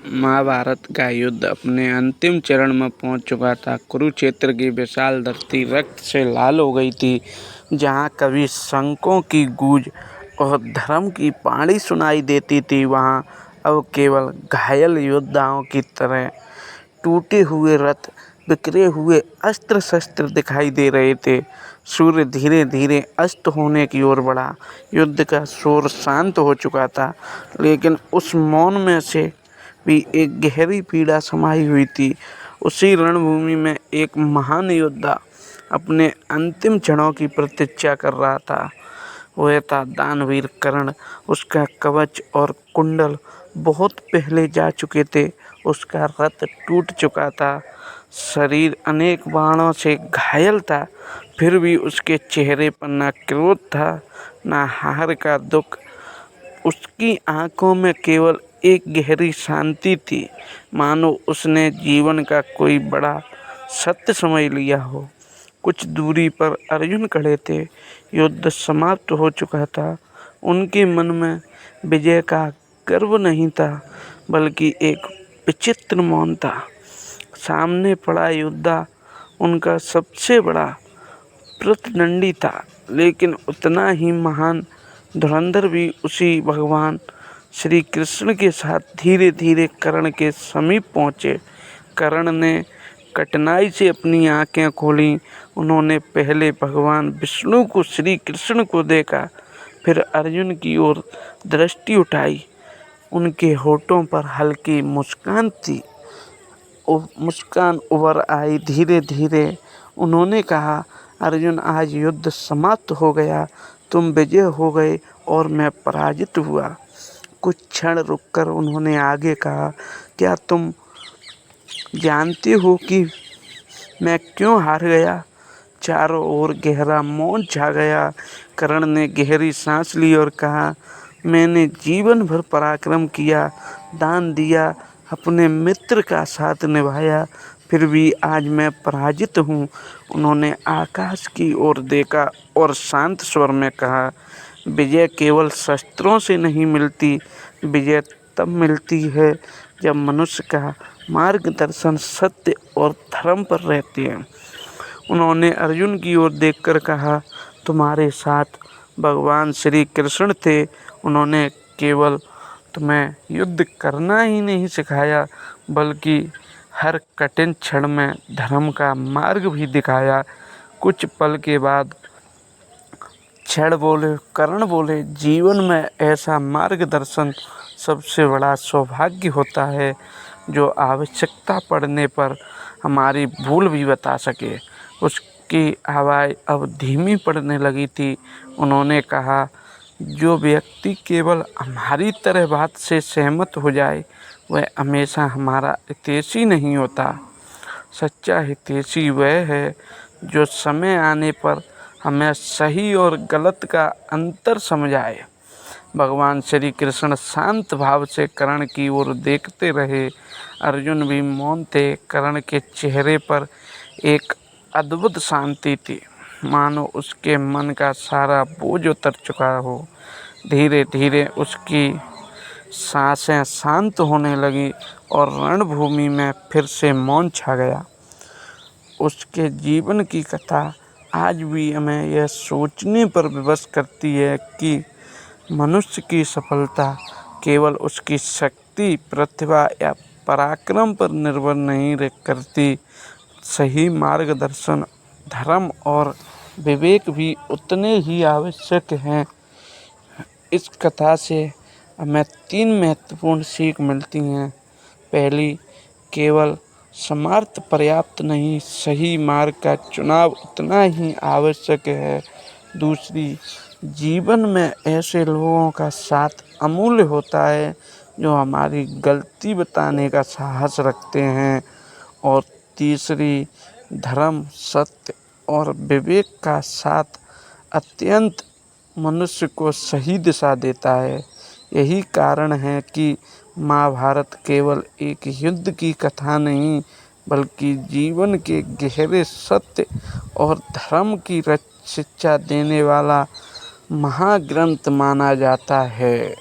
महाभारत का युद्ध अपने अंतिम चरण में पहुंच चुका था। कुरुक्षेत्र की विशाल धरती रक्त से लाल हो गई थी। जहां कभी शंखों की गूंज और धर्म की वाणी सुनाई देती थी, वहां अब केवल घायल योद्धाओं की तरह टूटे हुए रथ, बिखरे हुए अस्त्र शस्त्र दिखाई दे रहे थे। सूर्य धीरे धीरे अस्त होने की ओर बढ़ा। युद्ध का शोर शांत हो चुका था, लेकिन उस मौन में से भी एक गहरी पीड़ा समाई हुई थी। उसी रणभूमि में एक महान योद्धा अपने अंतिम क्षणों की प्रतीक्षा कर रहा था। वह था दानवीर कर्ण। उसका कवच और कुंडल बहुत पहले जा चुके थे। उसका रथ टूट चुका था, शरीर अनेक बाणों से घायल था, फिर भी उसके चेहरे पर न क्रोध था, न हार का दुख। उसकी आंखों में केवल एक गहरी शांति थी, मानो उसने जीवन का कोई बड़ा सत्य समझ लिया हो। कुछ दूरी पर अर्जुन खड़े थे। युद्ध समाप्त हो चुका था। उनके मन में विजय का गर्व नहीं था, बल्कि एक विचित्र मौन था। सामने पड़ा योद्धा उनका सबसे बड़ा प्रतिद्वंदी था, लेकिन उतना ही महान। धुरंधर भी उसी भगवान श्री कृष्ण के साथ धीरे धीरे कर्ण के समीप पहुँचे। कर्ण ने कठिनाई से अपनी आंखें खोली। उन्होंने पहले भगवान विष्णु को, श्री कृष्ण को देखा, फिर अर्जुन की ओर दृष्टि उठाई। उनके होठों पर हल्की मुस्कान थी। मुस्कान उभर आई। धीरे धीरे उन्होंने कहा, अर्जुन, आज युद्ध समाप्त हो गया। तुम विजय हो गए और मैं पराजित हुआ। कुछ क्षण रुककर उन्होंने आगे कहा, क्या तुम जानते हो कि मैं क्यों हार गया? चारों ओर गहरा मौन छा गया। कर्ण ने गहरी सांस ली और कहा, मैंने जीवन भर पराक्रम किया, दान दिया, अपने मित्र का साथ निभाया, फिर भी आज मैं पराजित हूँ। उन्होंने आकाश की ओर देखा और शांत स्वर में कहा, विजय केवल शस्त्रों से नहीं मिलती। विजय तब मिलती है जब मनुष्य का मार्गदर्शन सत्य और धर्म पर रहते हैं। उन्होंने अर्जुन की ओर देखकर कहा, तुम्हारे साथ भगवान श्री कृष्ण थे। उन्होंने केवल तुम्हें युद्ध करना ही नहीं सिखाया, बल्कि हर कठिन क्षण में धर्म का मार्ग भी दिखाया। कुछ पल के बाद कर्ण बोले, जीवन में ऐसा मार्गदर्शन सबसे बड़ा सौभाग्य होता है, जो आवश्यकता पड़ने पर हमारी भूल भी बता सके। उसकी आवाज़ अब धीमी पड़ने लगी थी। उन्होंने कहा, जो व्यक्ति केवल हमारी तरह बात से सहमत हो जाए, वह हमेशा हमारा हितैषी नहीं होता। सच्चा हितैषी वह है जो समय आने पर हमें सही और गलत का अंतर समझाए। भगवान श्री कृष्ण शांत भाव से कर्ण की ओर देखते रहे। अर्जुन भी मौन थे। कर्ण के चेहरे पर एक अद्भुत शांति थी, मानो उसके मन का सारा बोझ उतर चुका हो। धीरे धीरे उसकी सांसें शांत होने लगी और रणभूमि में फिर से मौन छा गया। उसके जीवन की कथा आज भी हमें यह सोचने पर विवश करती है कि मनुष्य की सफलता केवल उसकी शक्ति, प्रतिभा या पराक्रम पर निर्भर नहीं करती। सही मार्गदर्शन, धर्म और विवेक भी उतने ही आवश्यक हैं। इस कथा से हमें 3 महत्वपूर्ण सीख मिलती हैं। पहली, केवल समर्थ पर्याप्त नहीं, सही मार्ग का चुनाव उतना ही आवश्यक है। दूसरी, जीवन में ऐसे लोगों का साथ अमूल्य होता है जो हमारी गलती बताने का साहस रखते हैं। और तीसरी, धर्म, सत्य और विवेक का साथ अत्यंत मनुष्य को सही दिशा देता है। यही कारण है कि महाभारत केवल एक युद्ध की कथा नहीं, बल्कि जीवन के गहरे सत्य और धर्म की शिक्षा देने वाला महाग्रंथ माना जाता है।